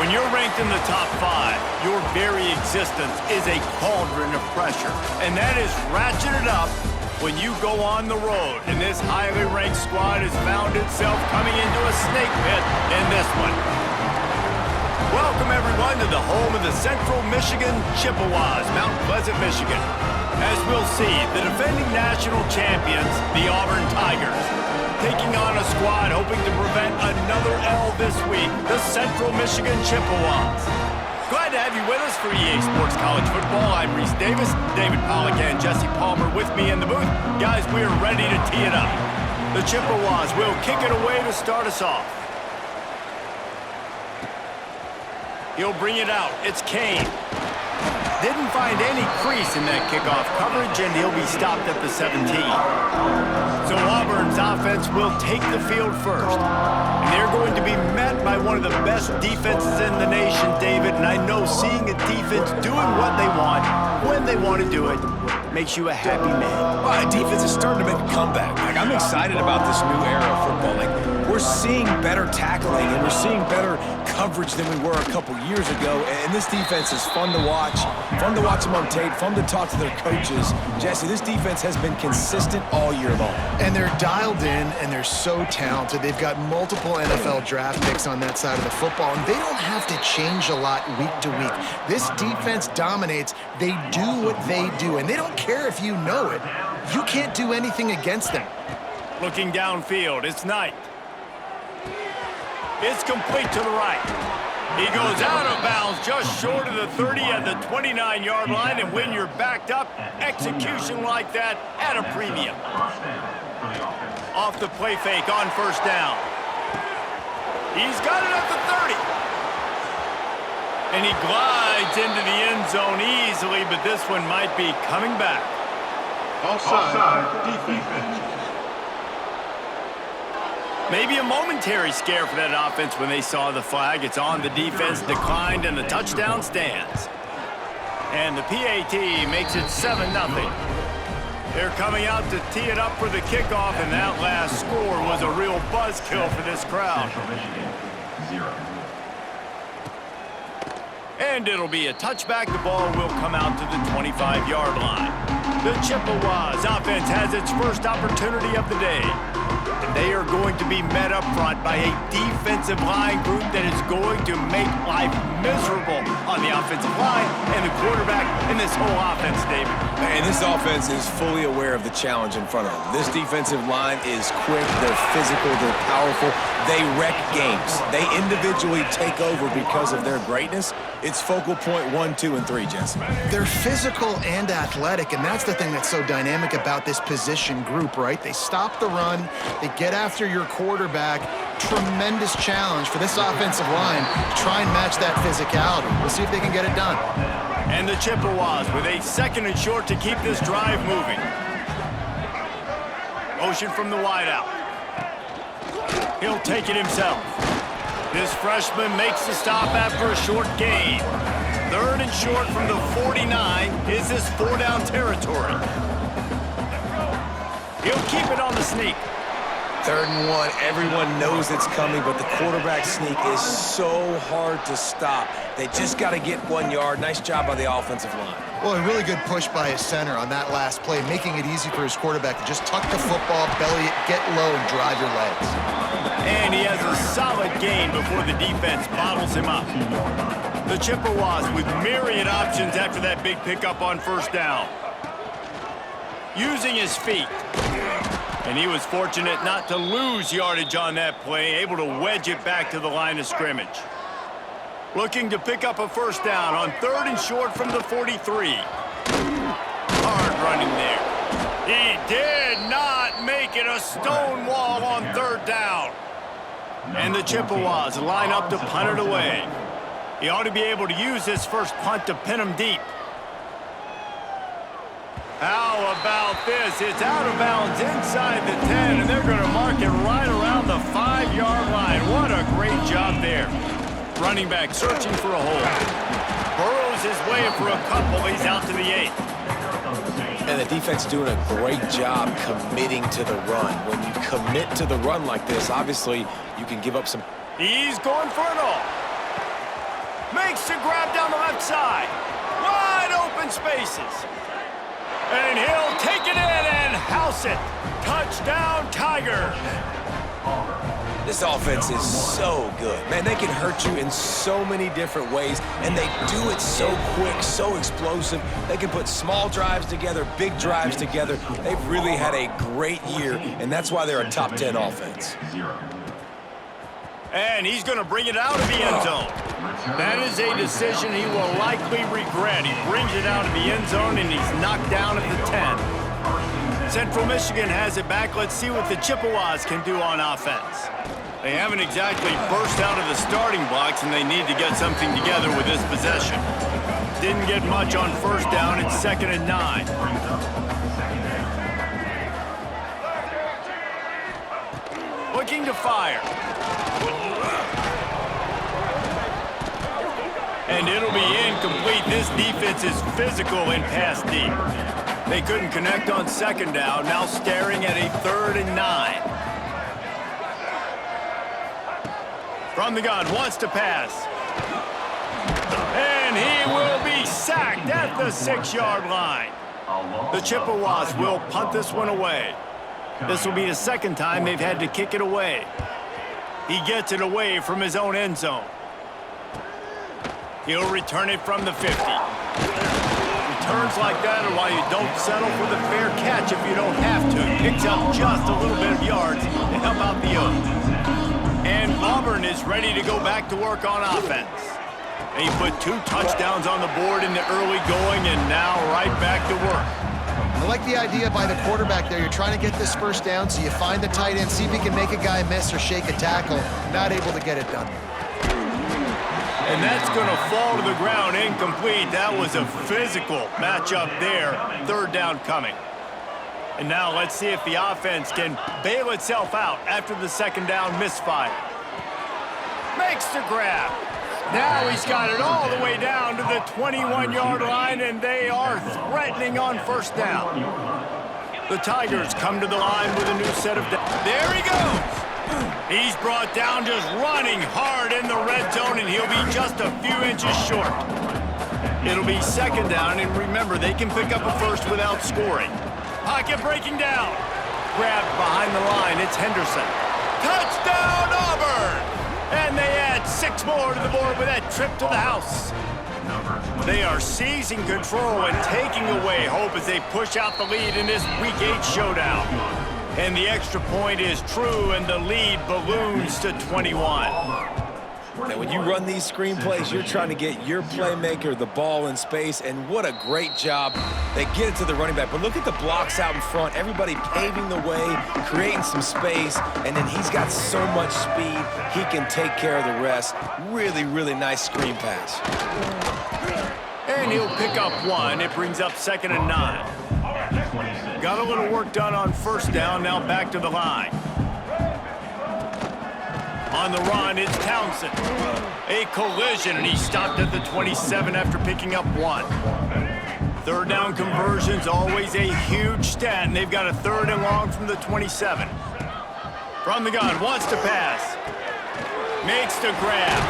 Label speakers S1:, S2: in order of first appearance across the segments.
S1: When you're ranked in the top 5, your very existence is a cauldron of pressure. And that is ratcheted up when you go on the road. And this highly ranked squad has found itself coming into a snake pit in this one. Welcome, everyone, to the home of the Central Michigan Chippewas, Mount Pleasant, Michigan. As we'll see, the defending national champions, the Auburn Tigers, taking on a squad hoping to prevent another L this week, the Central Michigan Chippewas. Glad to have you with us for EA Sports College Football. I'm Reese Davis, David Pollack and Jesse Palmer with me in the booth. Guys, we are ready to tee it up. The Chippewas will kick it away to start us off. He'll bring it out. It's Kane. Didn't find any crease in that kickoff coverage, and he'll be stopped at the 17. So Auburn's offense will take the field first. And they're going to be met by one of the best defenses in the nation, David. And I know seeing a defense doing what they want, when they want to do it, makes you a happy man.
S2: Well, defense is starting to make a comeback. I'm excited about this new era of football. We're seeing better tackling, and we're seeing better coverage than we were a couple years ago. And this defense is fun to watch them on tape, fun to talk to their coaches. Jesse, this defense has been consistent all year long.
S3: And they're dialed in, and they're so talented. They've got multiple NFL draft picks on that side of the football, and they don't have to change a lot week to week. This defense dominates. They do what they do, and they don't care if you know it. You can't do anything against them.
S1: Looking downfield, it's Knight. It's complete to the right. He goes out of bounds just short of the 30 at the 29-yard line, and when you're backed up, execution like that at a premium. Off the play fake on first down. He's got it at the 30. And he glides into the end zone easily, but this one might be coming back.
S4: Offside, defense.
S1: Maybe a momentary scare for that offense when they saw the flag. It's on, the defense declined, and the touchdown stands. And the PAT makes it 7-0. They're coming out to tee it up for the kickoff, and that last score was a real buzzkill for this crowd. And it'll be a touchback. The ball will come out to the 25-yard line. The Chippewas offense has its first opportunity of the day. They are going to be met up front by a defensive line group that is going to make life miserable on the offensive line and the quarterback and this whole offense, David.
S2: And this offense is fully aware of the challenge in front of them. This defensive line is quick, they're physical, they're powerful, they wreck games. They individually take over because of their greatness. It's focal point 1, 2, and 3, Jesse.
S3: They're physical and athletic, and that's the thing that's so dynamic about this position group, right? They stop the run, they get after your quarterback. Tremendous challenge for this offensive line to try and match that physicality. We'll see if they can get it done.
S1: And the Chippewas with a 2nd and short to keep this drive moving. Motion from the wideout. He'll take it himself. This freshman makes the stop after a short gain. 3rd and short from the 49 is this 4-down territory. He'll keep it on the sneak.
S2: 3rd and 1, everyone knows it's coming, but the quarterback sneak is so hard to stop. They just got to get 1 yard. Nice job by the offensive line.
S3: Well, a really good push by his center on that last play, making it easy for his quarterback to just tuck the football, belly it, get low, and drive your legs.
S1: And he has a solid gain before the defense bottles him up. The Chippewas with myriad options after that big pickup on first down. Using his feet. And he was fortunate not to lose yardage on that play, able to wedge it back to the line of scrimmage. Looking to pick up a first down on 3rd and short from the 43. Hard running there. He did not make it a stone wall on 3rd down. And the Chippewas line up to punt it away. He ought to be able to use this first punt to pin him deep. How about this? It's out of bounds inside the 10, and they're going to mark it right around the 5-yard line. What a great job there. Running back searching for a hole. Burrows his way for a couple. He's out to the 8.
S2: And the defense doing a great job committing to the run. When you commit to the run like this, obviously you can give up some.
S1: He's going for it all. Makes the grab down the left side. Wide open spaces. And he'll take it in and house it. Touchdown, Tigers.
S2: This offense is so good. Man, they can hurt you in so many different ways, and they do it so quick, so explosive. They can put small drives together, big drives together. They've really had a great year, and that's why they're a top 10 offense.
S1: And he's going to bring it out of the end zone. That is a decision he will likely regret. He brings it out of the end zone, and he's knocked down at the 10. Central Michigan has it back. Let's see what the Chippewas can do on offense. They haven't exactly burst out of the starting blocks, and they need to get something together with this possession. Didn't get much on first down. It's 2nd and 9. Looking to fire. And it'll be incomplete. This defense is physical in pass deep. They couldn't connect on 2nd down. Now staring at a 3rd and 9. From the gun, wants to pass. And he will be sacked at the 6-yard line. The Chippewas will punt this one away. This will be the 2nd time they've had to kick it away. He gets it away from his own end zone. He'll return it from the 50. Returns like that are why you don't settle for the fair catch if you don't have to. Picks up just a little bit of yards to help out the Oaks. And Auburn is ready to go back to work on offense. They put 2 touchdowns on the board in the early going, and now right back to work.
S3: I like the idea by the quarterback there. You're trying to get this first down, so you find the tight end, see if he can make a guy miss or shake a tackle. Not able to get it done.
S1: And that's going to fall to the ground incomplete. That was a physical matchup there. 3rd down coming. And now let's see if the offense can bail itself out after the 2nd down misfire. Makes the grab. Now he's got it all the way down to the 21-yard line, and they are threatening on 1st down. The Tigers come to the line with a new set of downs. There he goes. He's brought down just running hard in the red zone, and he'll be just a few inches short. It'll be 2nd down, and remember, they can pick up a first without scoring. Pocket breaking down. Grabbed behind the line. It's Henderson. Touchdown, Auburn! And they add 6 more to the board with that trip to the house. They are seizing control and taking away hope as they push out the lead in this Week 8 showdown. And the extra point is true, and the lead balloons to 21.
S2: Now, when you run these screenplays, you're trying to get your playmaker the ball in space, and what a great job. They get it to the running back, but look at the blocks out in front. Everybody paving the way, creating some space, and then he's got so much speed, he can take care of the rest. Really, really nice screen pass.
S1: And he'll pick up 1. It brings up 2nd and 9. Got a little work done on 1st down, now back to the line. On the run, it's Townsend. A collision, and he stopped at the 27 after picking up 1. 3rd down conversions, always a huge stat, and they've got a 3rd and long from the 27. From the gun, wants to pass. Makes the grab.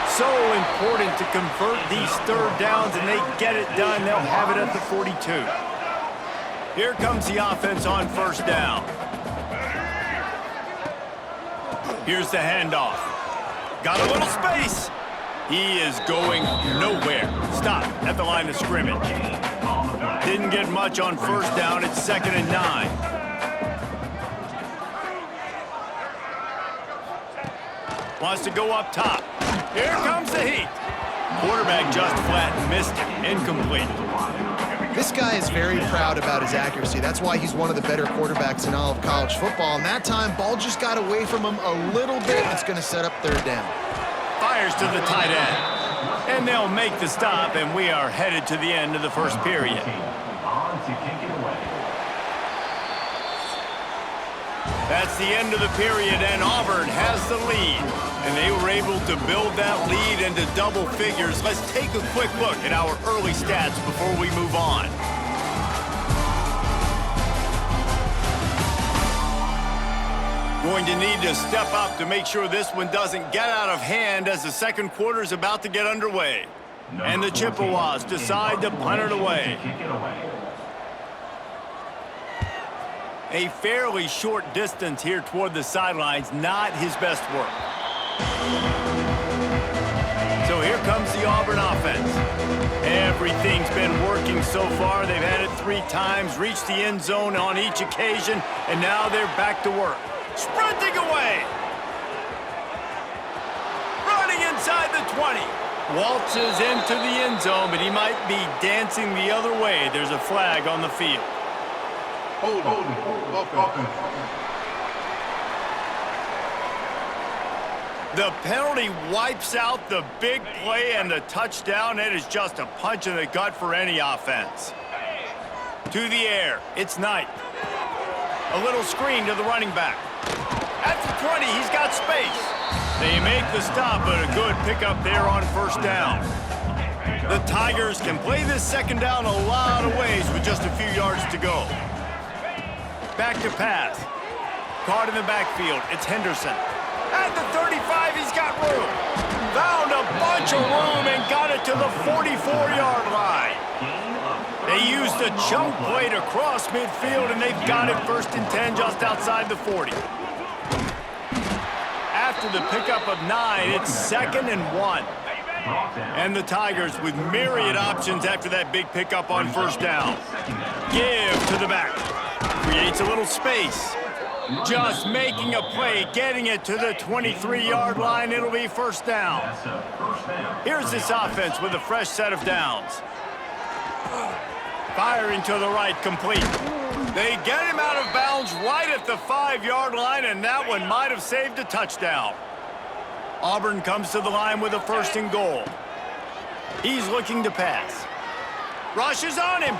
S1: So important to convert these 3rd downs, and they get it done. They'll have it at the 42. Here comes the offense on 1st down. Here's the handoff. Got a little space. He is going nowhere. Stop at the line of scrimmage. Didn't get much on 1st down. It's 2nd and 9. Wants to go up top. Here comes the heat. Quarterback just flat missed it. Incomplete.
S3: This guy is very proud about his accuracy. That's why he's one of the better quarterbacks in all of college football. And that time, ball just got away from him a little bit. It's going to set up 3rd down.
S1: Fires to the tight end. And they'll make the stop, and we are headed to the end of the 1st period. That's the end of the period, and Auburn has the lead. And they were able to build that lead into double figures. Let's take a quick look at our early stats before we move on. Going to need to step up to make sure this one doesn't get out of hand as the second quarter is about to get underway. And the Chippewas decide to punt it away. A fairly short distance here toward the sidelines, not his best work. So here comes the Auburn offense. Everything's been working so far. They've had it 3 times, reached the end zone on each occasion, and now they're back to work. Sprinting away. Running inside the 20. Waltzes into the end zone, but he might be dancing the other way. There's a flag on the field.
S4: Hold on.
S1: The penalty wipes out the big play and the touchdown. It is just a punch in the gut for any offense. To the air, it's Knight. A little screen to the running back. At the 20, he's got space. They make the stop, but a good pickup there on first down. The Tigers can play this second down a lot of ways with just a few yards to go. Back to pass. Caught in the backfield. It's Henderson. At the 35, he's got room. Found a bunch of room and got it to the 44-yard line. They used a chunk play to cross midfield, and they've got it 1st and 10 just outside the 40. After the pickup of 9, it's 2nd and 1. And the Tigers with myriad options after that big pickup on first down. Give to the back. Creates a little space. Just making a play, getting it to the 23-yard line. It'll be first down. Here's this offense with a fresh set of downs. Firing to the right, complete. They get him out of bounds right at the 5-yard line, and that one might have saved a touchdown. Auburn comes to the line with a 1st and goal. He's looking to pass. Rushes on him.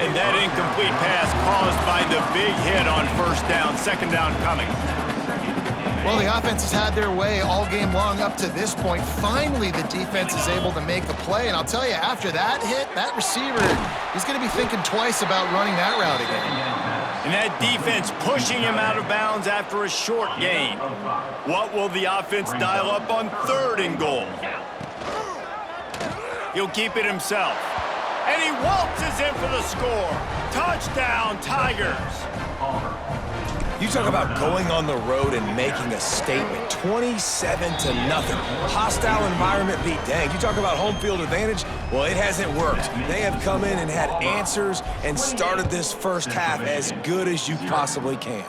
S1: And that incomplete pass caused by the big hit on first down. 2nd down coming.
S3: Well, the offense has had their way all game long up to this point. Finally, the defense is able to make a play. And I'll tell you, after that hit, that receiver, he's going to be thinking twice about running that route again.
S1: And that defense pushing him out of bounds after a short gain. What will the offense dial up on 3rd and goal? He'll keep it himself. And he waltzes in for the score. Touchdown, Tigers.
S2: You talk about going on the road and making a statement. 27-0. Hostile environment be danged. You talk about home field advantage. Well, it hasn't worked. They have come in and had answers and started this first half as good as you possibly can.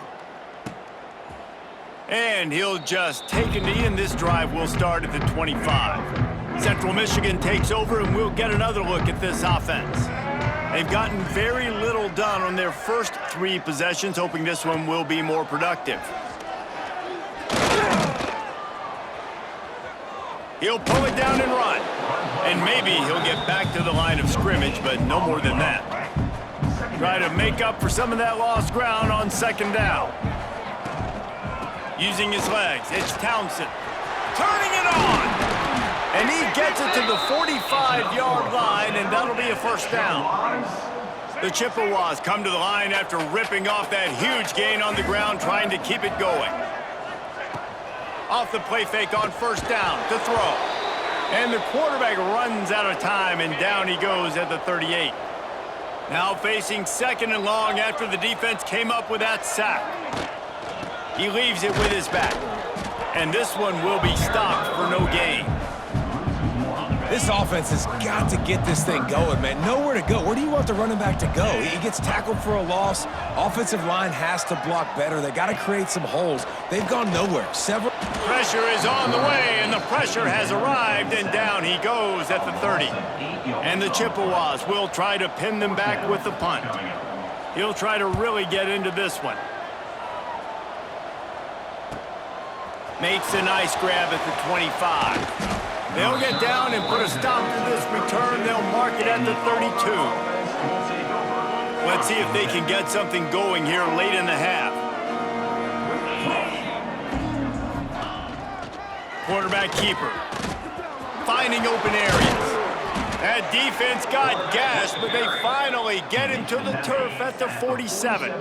S1: And he'll just take a knee, and this drive will start at the 25. Central Michigan takes over, and we'll get another look at this offense. They've gotten very little done on their first 3 possessions, hoping this one will be more productive. He'll pull it down and run. And maybe he'll get back to the line of scrimmage, but no more than that. Try to make up for some of that lost ground on 2nd down. Using his legs, it's Townsend. Turning it on! And he gets it to the 45-yard line, and that'll be a first down. The Chippewas come to the line after ripping off that huge gain on the ground, trying to keep it going. Off the play fake on first down to throw. And the quarterback runs out of time, and down he goes at the 38. Now facing 2nd and long after the defense came up with that sack. He leaves it with his back. And this one will be stopped for no gain.
S2: This offense has got to get this thing going, man. Nowhere to go. Where do you want the running back to go? He gets tackled for a loss. Offensive line has to block better. They got to create some holes. They've gone nowhere.
S1: Pressure is on the way, and the pressure has arrived, and down he goes at the 30. And the Chippewas will try to pin them back with the punt. He'll try to really get into this one. Makes a nice grab at the 25. They'll get down and put a stop to this return. They'll mark it at the 32. Let's see if they can get something going here late in the half. Quarterback keeper. Finding open areas. That defense got gashed, but they finally get him to the turf at the 47.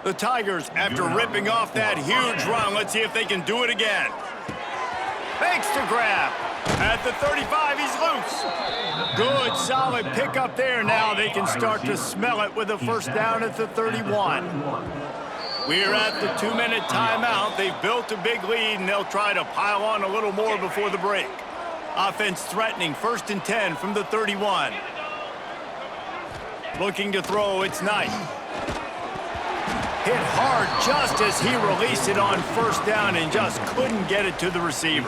S1: The Tigers, after ripping off that huge run, let's see if they can do it again. Fakes to grab. At the 35, he's loose. Good, solid pickup there. Now they can start to smell it with a first down at the 31. We're at the 2-minute timeout. They've built a big lead, and they'll try to pile on a little more before the break. Offense threatening, 1st and 10 from the 31. Looking to throw, it's Knight. Hit hard just as he released it on first down and just couldn't get it to the receiver.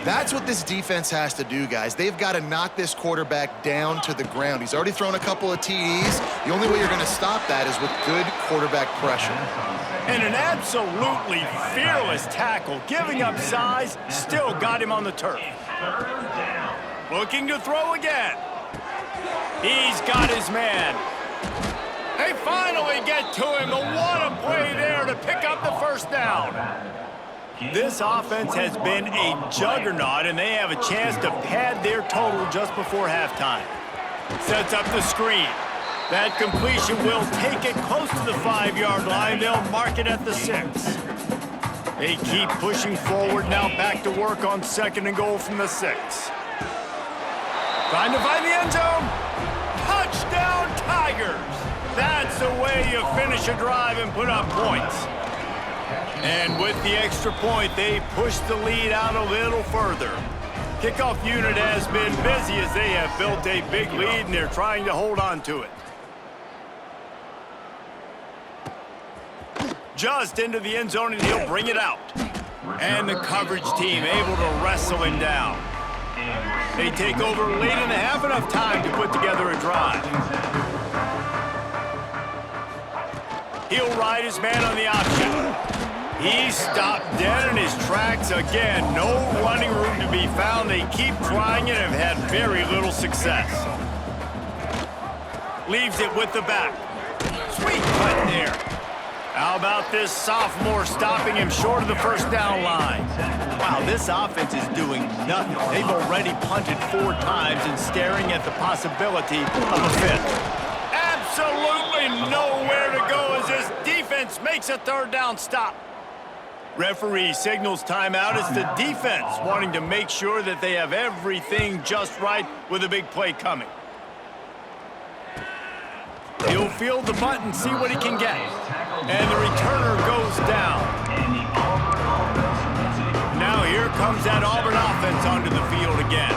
S3: That's what this defense has to do, guys. They've got to knock this quarterback down to the ground. He's already thrown a couple of TDs. The only way you're going to stop that is with good quarterback pressure.
S1: And an absolutely fearless tackle, giving up size, still got him on the turf. Looking to throw again. He's got his man. They finally get to him, and what a play there to pick up the first down. This offense has been a juggernaut, and they have a chance to pad their total just before halftime. Sets up the screen. That completion will take it close to the 5-yard line. They'll mark it at the 6. They keep pushing forward, now back to work on 2nd and goal from the 6. Trying to find the end zone. Touchdown, Tigers! That's the way you finish a drive and put up points. And with the extra point, they push the lead out a little further. Kickoff unit has been busy as they have built a big lead, and they're trying to hold on to it. Just into the end zone, and he'll bring it out. And the coverage team able to wrestle him down. They take over late and have enough time to put together a drive. He'll ride his man on the option. He's stopped dead in his tracks again. No running room to be found. They keep trying and have had very little success. Leaves it with the back. Sweet cut there. How about this sophomore stopping him short of the first down line? Wow, this offense is doing nothing. They've already punted 4 times and staring at the possibility of a 5th. Absolutely nowhere to go as this defense makes a 3rd down stop. Referee signals timeout. It's the defense wanting to make sure that they have everything just right with a big play coming. He'll field the punt and see what he can get. And the returner goes down. Now here comes that Auburn offense onto the field again.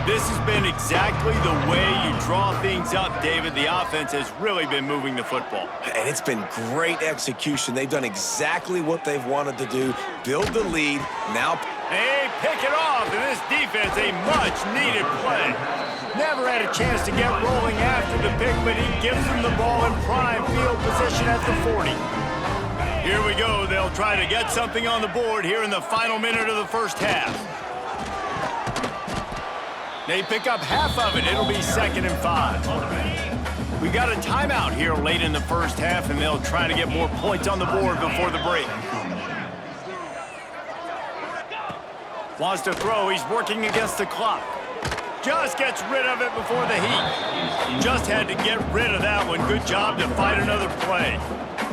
S1: This has been exactly the way you draw things up, David. The offense has really been moving the football.
S2: And it's been great execution. They've done exactly what they've wanted to do. Build the lead. Now
S1: they pick it off, and this defense a much-needed play. Never had a chance to get rolling after the pick, but he gives them the ball in prime field position at the 40. Here we go. They'll try to get something on the board here in the final minute of the first half. They pick up half of it. It'll be 2nd and 5. We got a timeout here late in the first half, and they'll try to get more points on the board before the break. Wants to throw. He's working against the clock. Just gets rid of it before the heat. Just had to get rid of that one. Good job to fight another play.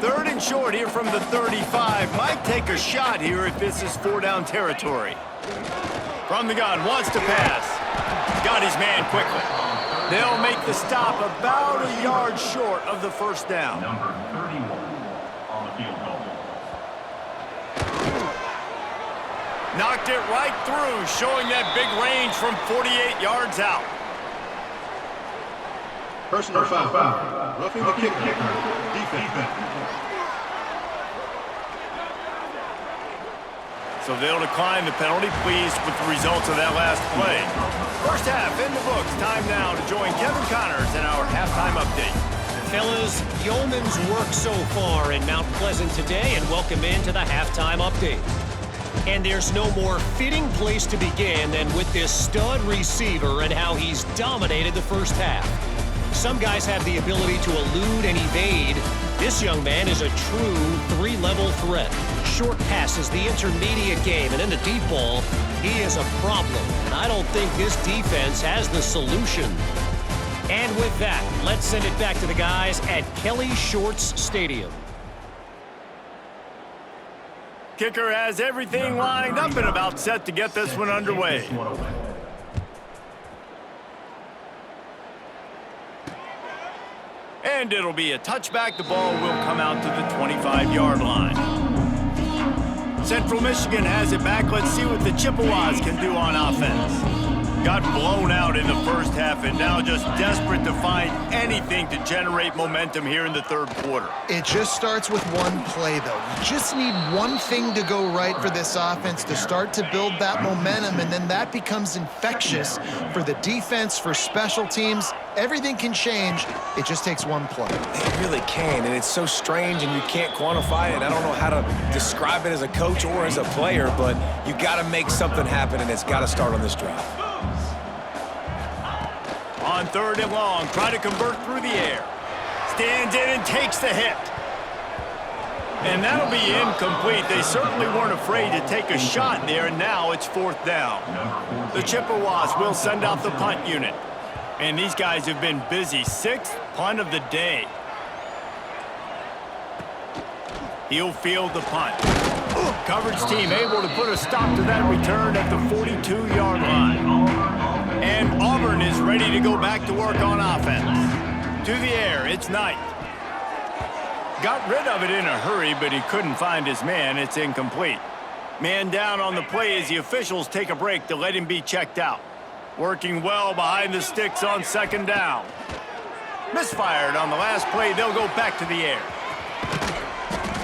S1: 3rd and short here from the 35. Might take a shot here if this is 4-down territory. From the gun, wants to pass. Got his man quickly. They'll make the stop about a yard short of the first down.
S5: Number 31 on the field goal.
S1: Knocked it right through, showing that big range from 48 yards out.
S4: Personal foul. Roughing the kicker. Defense.
S1: So they'll decline the penalty, pleased with the results of that last play. First half in the books. Time now to join Kevin Connors in our halftime update.
S6: Fellas, yeoman's work so far in Mount Pleasant today, and welcome into the halftime update. And there's no more fitting place to begin than with this stud receiver and how he's dominated the first half. Some guys have the ability to elude and evade. This young man is a true 3-level threat. Short passes, the intermediate game, and in the deep ball, he is a problem. And I don't think this defense has the solution. And with that, let's send it back to the guys at Kelly Shorts Stadium.
S1: Kicker has everything lined up and about set to get this one underway. And it'll be a touchback. The ball will come out to the 25-yard line. Central Michigan has it back. Let's see what the Chippewas can do on offense. Got blown out in the first half and now just desperate to find anything to generate momentum here in the third quarter.
S3: It just starts with one play, though. You just need one thing to go right for this offense to start to build that momentum, and then that becomes infectious for the defense, for special teams. Everything can change. It just takes one play.
S2: It really can, and it's so strange, and you can't quantify it. I don't know how to describe it as a coach or as a player, but you got to make something happen, and it's got to start on this drive.
S1: On third and long, try to convert through the air. Stands in and takes the hit. And that'll be incomplete. They certainly weren't afraid to take a shot there, and now it's fourth down. The Chippewas will send out the punt unit. And these guys have been busy. Sixth punt of the day. He'll field the punt. Coverage team able to put a stop to that return at the 42-yard line. And Auburn is ready to go back to work on offense. To the air, it's Knight. Got rid of it in a hurry, but he couldn't find his man. It's incomplete. Man down on the play as the officials take a break to let him be checked out. Working well behind the sticks on second down. Misfired on the last play. They'll go back to the air.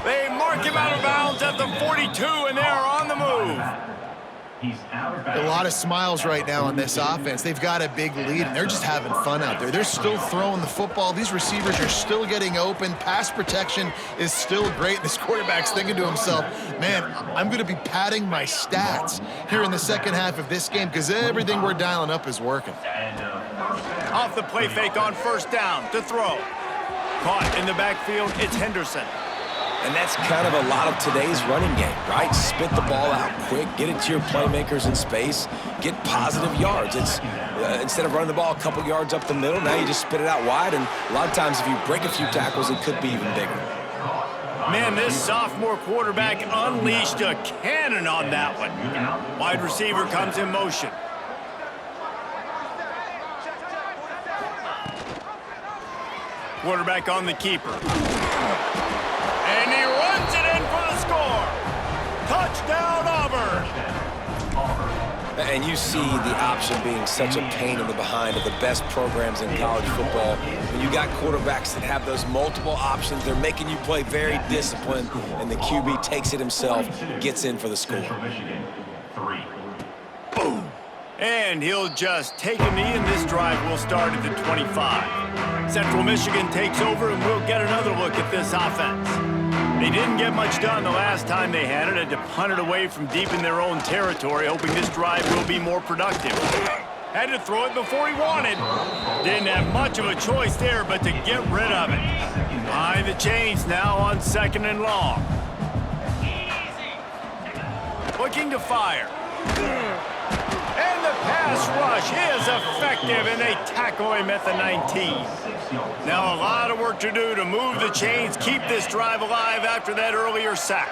S1: They mark him out of bounds at the 42, and they're on the move.
S3: A lot of smiles right now on this offense. They've got a big lead, and they're just having fun out there. They're still throwing the football. These receivers are still getting open. Pass protection is still great. This quarterback's thinking to himself, man, I'm going to be padding my stats here in the second half of this game because everything we're dialing up is working.
S1: Off the play fake on first down to throw. Caught in the backfield, it's Henderson.
S2: And that's kind of a lot of today's running game, right? Spit the ball out quick, get it to your playmakers in space, get positive yards. It's instead of running the ball a couple yards up the middle, now you just spit it out wide, and a lot of times if you break a few tackles, it could be even bigger.
S1: Man, this sophomore quarterback unleashed a cannon on that one. Wide receiver comes in motion. Quarterback on the keeper. And he runs it in for the score. Touchdown, Auburn.
S2: And you see the option being such a pain in the behind of the best programs in college football. When you got quarterbacks that have those multiple options, they're making you play very disciplined, and the QB takes it himself, gets in for the score.
S1: Boom. And he'll just take a knee, and this drive will start at the 25. Central Michigan takes over, and we'll get another look at this offense. They didn't get much done the last time they had it. Had to punt it away from deep in their own territory, hoping this drive will be more productive. Had to throw it before he wanted. Didn't have much of a choice there, but to get rid of it. Behind the chains now on second and long. Looking to fire. And the pass rush is effective, and they tackle him at the 19. Now a lot of work to do to move the chains, keep this drive alive after that earlier sack.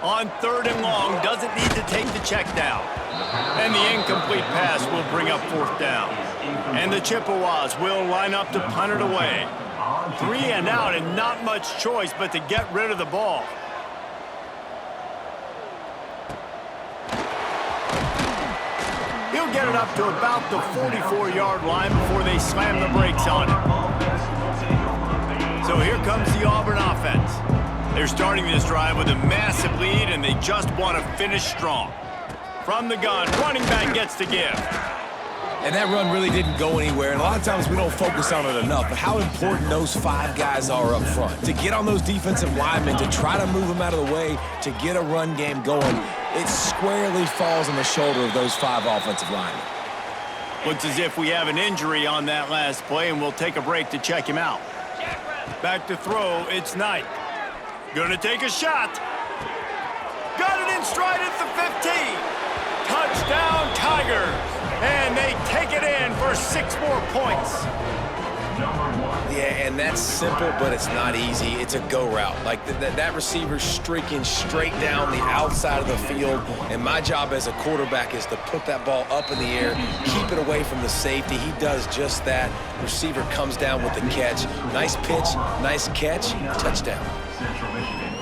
S1: On third and long, doesn't need to take the check down. And the incomplete pass will bring up fourth down. And the Chippewas will line up to punt it away. 3 and out, and not much choice but to get rid of the ball. He'll get it up to about the 44-yard line before they slam the brakes on it. So here comes the Auburn offense. They're starting this drive with a massive lead, and they just want to finish strong. From the gun, running back gets to give.
S2: And that run really didn't go anywhere, and a lot of times we don't focus on it enough, but how important those 5 guys are up front. To get on those defensive linemen, to try to move them out of the way, to get a run game going, it squarely falls on the shoulder of those 5 offensive linemen.
S1: Looks as if we have an injury on that last play, and we'll take a break to check him out. Back to throw, it's Knight. Gonna take a shot. Got it in stride at the 15. Touchdown, Tigers. And they take it in for 6 more points.
S2: Yeah, and that's simple, but it's not easy. It's a go route. Like that receiver's streaking straight down the outside of the field, and my job as a quarterback is to put that ball up in the air, keep it away from the safety. He does just that. Receiver comes down with the catch. Nice pitch, nice catch, touchdown.
S5: Central Michigan,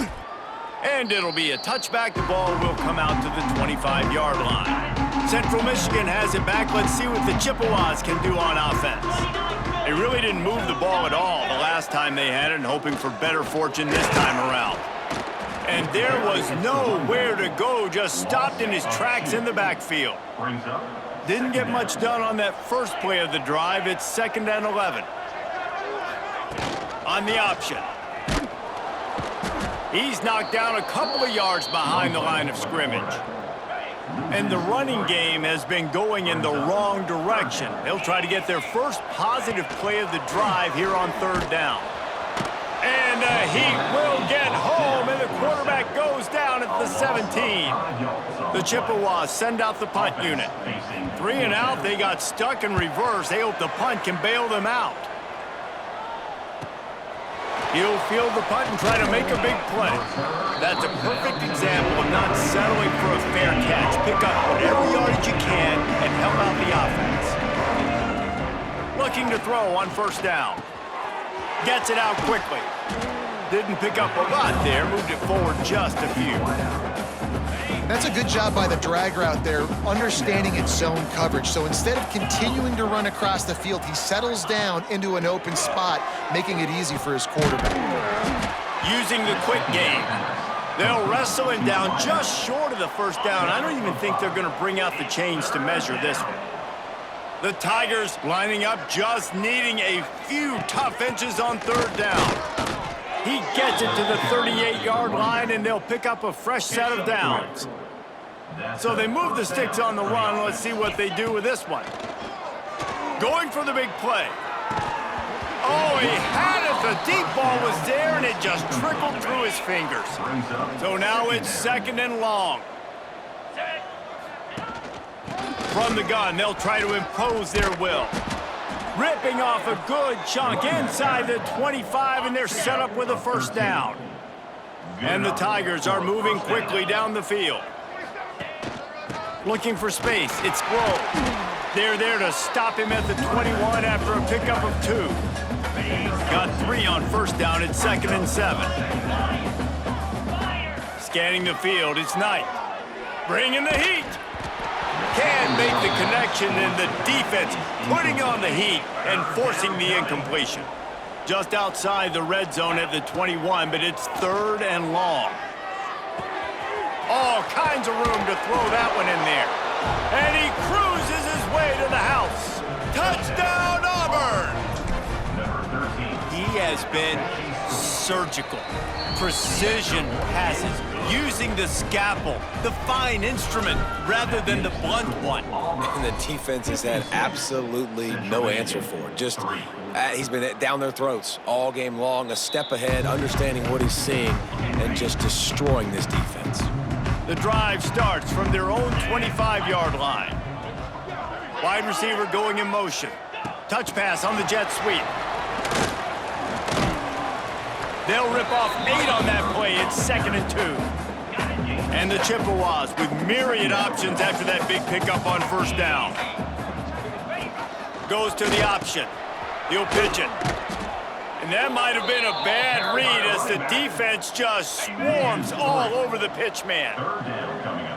S5: 3.
S1: And it'll be a touchback. The ball will come out to the 25-yard line. Central Michigan has it back. Let's see what the Chippewas can do on offense. They really didn't move the ball at all the last time they had it, and hoping for better fortune this time around. And there was nowhere to go, just stopped in his tracks in the backfield.
S5: Brings up.
S1: Didn't get much done on that first play of the drive. It's 2nd and 11. On the option. He's knocked down a couple of yards behind the line of scrimmage. And the running game has been going in the wrong direction. They'll try to get their first positive play of the drive here on 3rd down. And he will get home, and the quarterback goes down at the 17. The Chippewas send out the punt unit. 3 and out, they got stuck in reverse. They hope the punt can bail them out. He'll field the punt and try to make a big play. That's a perfect example of not settling for a fair catch. Pick up whatever yardage you can and help out the offense. Looking to throw on 1st down. Gets it out quickly. Didn't pick up a lot there. Moved it forward just a few.
S3: That's a good job by the drag route there, understanding its zone coverage. So instead of continuing to run across the field, he settles down into an open spot, making it easy for his quarterback.
S1: Using the quick game. They'll wrestle him down just short of the 1st down. I don't even think they're going to bring out the chains to measure this one. The Tigers lining up, just needing a few tough inches on 3rd down. He gets it to the 38-yard line, and they'll pick up a fresh set of downs. So they move the sticks on the run. Let's see what they do with this one. Going for the big play. Oh, he had it. The deep ball was there, and it just trickled through his fingers. So now it's 2nd and long. From the gun, they'll try to impose their will. Ripping off a good chunk inside the 25, and they're set up with a 1st down. And the Tigers are moving quickly down the field. Looking for space. It's Grove. They're there to stop him at the 21 after a pickup of 2. Got 3 on 1st down. It's 2nd and 7. Scanning the field. It's Knight. Bringing the heat. Can make the connection, and the defense putting on the heat and forcing the incompletion. Just outside the red zone at the 21, but it's 3rd and long. All kinds of room to throw that one in there. And he cruises his way to the house. Touchdown, Auburn! He has been surgical. Precision passes, using the scalpel, the fine instrument, rather than the blunt one.
S2: And the defense has had absolutely no answer for it. Just, he's been down their throats all game long, a step ahead, understanding what he's seeing, and just destroying this defense.
S1: The drive starts from their own 25-yard line. Wide receiver going in motion. Touch pass on the jet sweep. They'll rip off 8 on that play. It's 2nd and 2. And the Chippewas with myriad options after that big pickup on 1st down. Goes to the option. He'll pitch it. And that might have been a bad read as the defense just swarms all over the pitch man.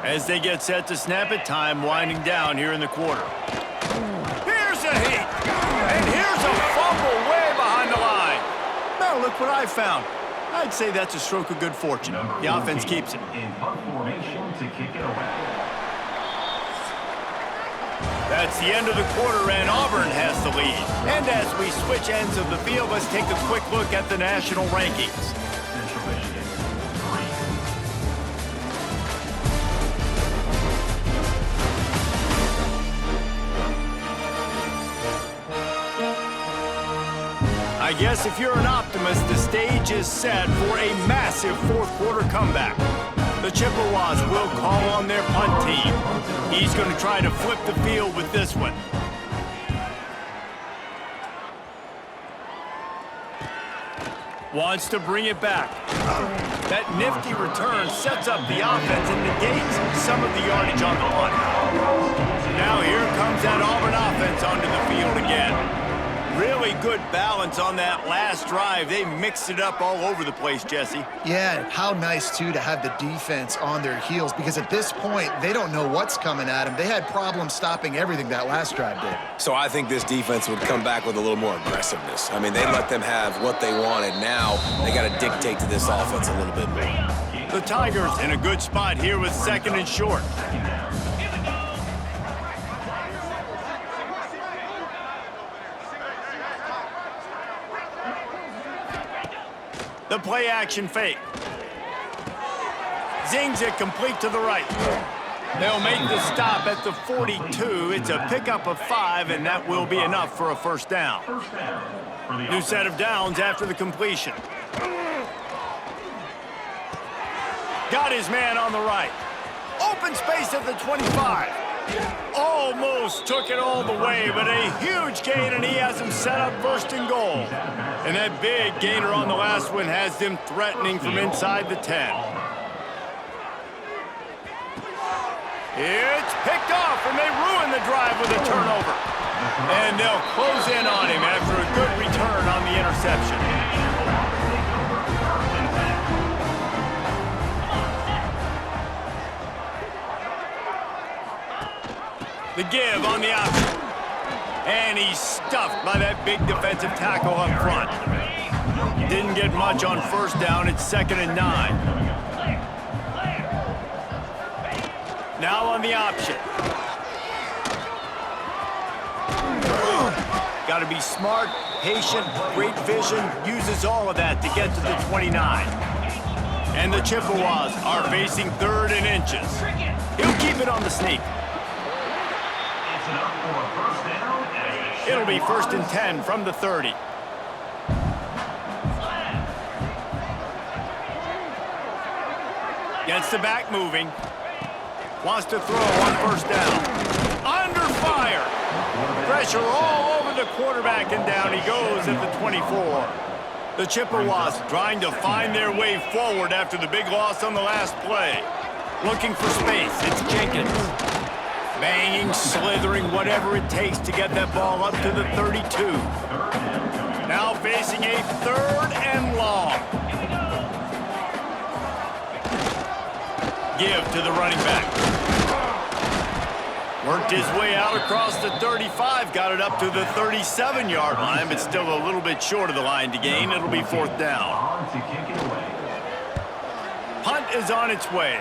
S1: As they get set to snap it, time winding down here in the quarter. Here's a hit. And here's a fumble way behind the line. Now look what I found. I'd say that's a stroke of good fortune. The offense keeps it.
S5: In punt formation to kick it away.
S1: That's the end of the quarter, and Auburn has the lead. And as we switch ends of the field, let's take a quick look at the national rankings.
S5: Central Michigan, 3.
S1: I guess if you're an optimist, the stage is set for a massive 4th quarter comeback. The Chippewas will call on their punt team. He's going to try to flip the field with this one. Wants to bring it back. That nifty return sets up the offense and negates some of the yardage on the punt. Now here comes that Auburn offense onto the field again. Really good balance on that last drive. They mixed it up all over the place, Jesse.
S3: Yeah, how nice, too, to have the defense on their heels, because at this point, they don't know what's coming at them. They had problems stopping everything that last drive did.
S2: So I think this defense would come back with a little more aggressiveness. I mean, they let them have what they wanted. Now they got to dictate to this offense a little bit more.
S1: The Tigers in a good spot here with 2nd and short. The play action fake. Zings it complete to the right. They'll make the stop at the 42. It's a pickup of 5, and that will be enough for a first down. New set of downs after the completion. Got his man on the right. Open space at the 25. Almost took it all the way, but a huge gain, and he has him set up 1st and goal. And that big gainer on the last one has them threatening from inside the 10. It's picked off, and they ruin the drive with a turnover. And they'll close in on him after a good return on the interception. The give on the option. And he's stuffed by that big defensive tackle up front. Didn't get much on 1st down. It's 2nd and 9. Now on the option. Got to be smart, patient, great vision. Uses all of that to get to the 29. And the Chippewas are facing 3rd and inches. He'll keep it on the sneak. It'll be 1st and 10 from the 30. Gets the back moving. Wants to throw on 1st down. Under fire. Pressure all over the quarterback, and down he goes at the 24. The Chippewas trying to find their way forward after the big loss on the last play. Looking for space. It's Jenkins. Banging, slithering, whatever it takes to get that ball up to the 32. Now facing a 3rd and long. Give to the running back. Worked his way out across the 35, got it up to the 37-yard line, but still a little bit short of the line to gain. It'll be 4th down. Punt is on its way.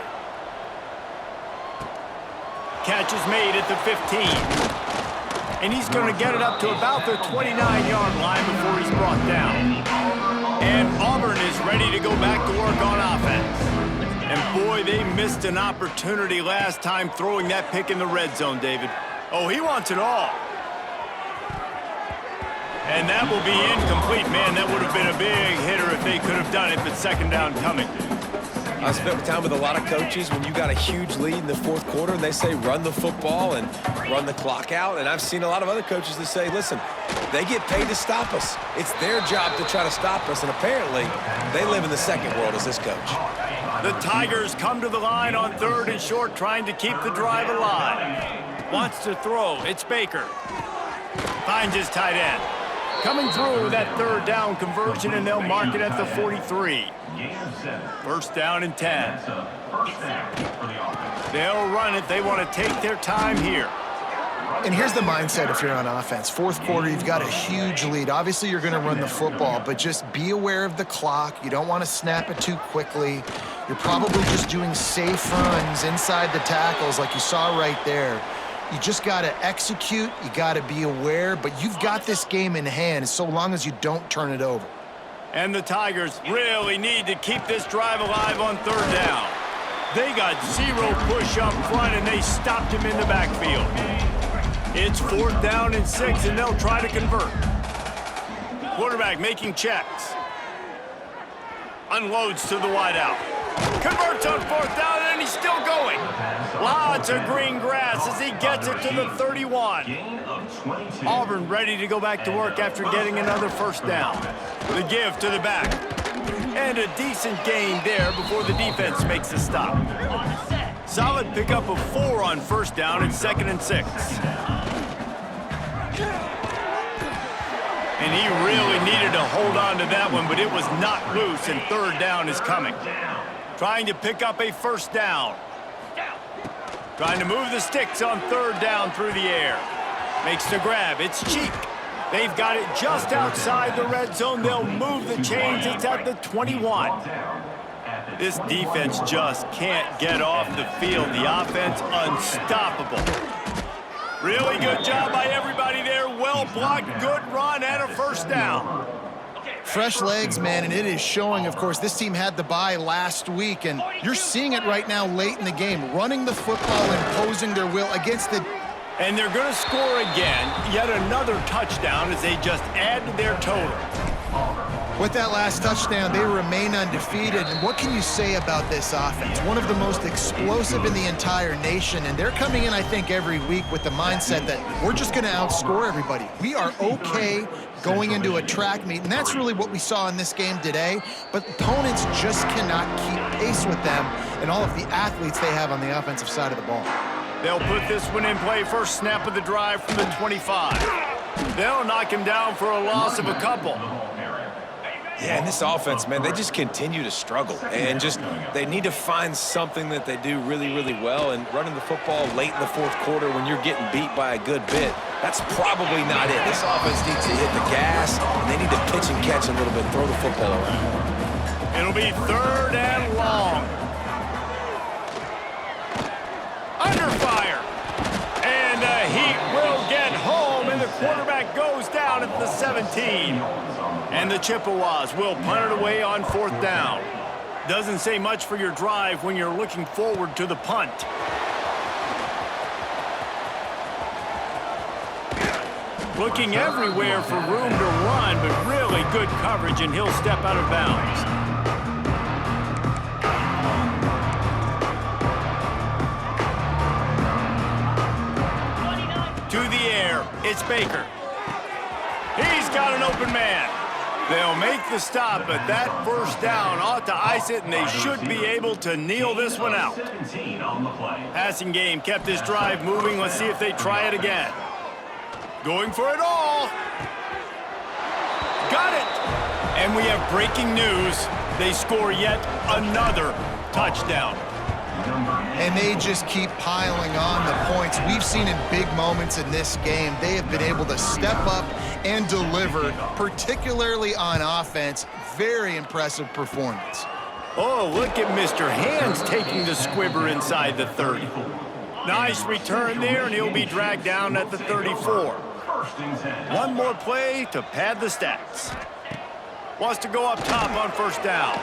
S1: Catch is made at the 15. And he's going to get it up to about the 29-yard line before he's brought down. And Auburn is ready to go back to work on offense. And boy, they missed an opportunity last time throwing that pick in the red zone, David. Oh, he wants it all. And that will be incomplete. Man, that would have been a big hitter if they could have done it, but 2nd down coming.
S2: I spent time with a lot of coaches when you got a huge lead in the 4th quarter and they say run the football and run the clock out. And I've seen a lot of other coaches that say, listen, they get paid to stop us. It's their job to try to stop us. And apparently they live in the second world as this coach.
S1: The Tigers come to the line on 3rd and short, trying to keep the drive alive. Wants to throw. It's Baker. Finds his tight end. Coming through that 3rd down conversion, and they'll mark it at the 43. 1st down and 10. They'll run it. They want to take their time here.
S3: And here's the mindset if you're on offense. 4th quarter, you've got a huge lead. Obviously, you're going to run the football, but just be aware of the clock. You don't want to snap it too quickly. You're probably just doing safe runs inside the tackles like you saw right there. You just got to execute. You got to be aware, but you've got this game in hand so long as you don't turn it over.
S1: And the Tigers really need to keep this drive alive on 3rd down. They got 0 push up front, and they stopped him in the backfield. It's 4th down and 6, and they'll try to convert. Quarterback making checks. Unloads to the wideout. Converts on fourth down, and he's still going. Lots of green grass as he gets it to the 31.
S5: Gain of 22.
S1: Auburn ready to go back to work after getting another first down. The give to the back. And a decent gain there before the defense makes a stop. Solid pickup of 4 on first down and 2nd and 6. And he really needed to hold on to that one, but it was not loose, and 3rd down is coming. Trying to pick up a first down. Trying to move the sticks on 3rd down through the air. Makes the grab. It's Cheek. They've got it just outside the red zone. They'll move the chains. It's at the 21. This defense just can't get off the field. The offense unstoppable. Really good job by everybody there. Well blocked, good run, and a first down.
S3: Fresh legs, man, and it is showing, of course. This team had the bye last week, and you're seeing it right now late in the game. Running the football, imposing their will against the...
S1: And they're going to score again. Yet another touchdown as they just add to their total.
S3: With that last touchdown, they remain undefeated. And what can you say about this offense? One of the most explosive in the entire nation. And they're coming in, I think, every week with the mindset that we're just going to outscore everybody. We are okay going into a track meet. And that's really what we saw in this game today. But opponents just cannot keep pace with them and all of the athletes they have on the offensive side of the ball.
S1: They'll put this one in play. First snap of the drive from the 25. They'll knock him down for a loss of a couple.
S2: Yeah, and this offense, man, they just continue to struggle. And just, they need to find something that they do really, really well. And running the football late in the 4th quarter when you're getting beat by a good bit, that's probably not it. This offense needs to hit the gas, and they need to pitch and catch a little bit, throw the football around.
S1: It'll be 3rd and long. Under fire. And the Heat will get home, and the quarterback goes down at the 17. And the Chippewas will punt it away on 4th down. Doesn't say much for your drive when you're looking forward to the punt. Looking everywhere for room to run, but really good coverage, and he'll step out of bounds. To the air, it's Baker. He's got an open man. They'll make the stop, but that first down ought to ice it, and they should be able to kneel this one out.
S5: 17 on the play.
S1: Passing game kept this drive moving. Let's see if they try it again. Going for it all. Got it. And we have breaking news. They score yet another touchdown.
S3: And they just keep piling on the points. We've seen in big moments in this game, they have been able to step up and deliver, particularly on offense. Very impressive performance.
S1: Oh, look at Mr. Hands taking the squibber inside the 30. Nice return there, and he'll be dragged down at the 34. One more play to pad the stats. Wants to go up top on first down.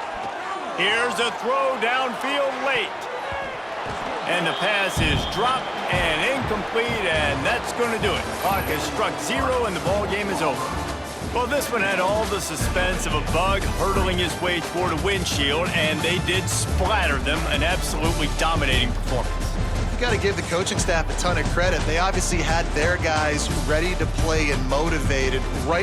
S1: Here's a throw downfield late. And the pass is dropped and incomplete, and that's going to do it. Clock has struck 0, and the ball game is over. Well, this one had all the suspense of a bug hurtling his way toward a windshield, and they did splatter them. An absolutely dominating performance.
S3: You got to give the coaching staff a ton of credit. They obviously had their guys ready to play and motivated right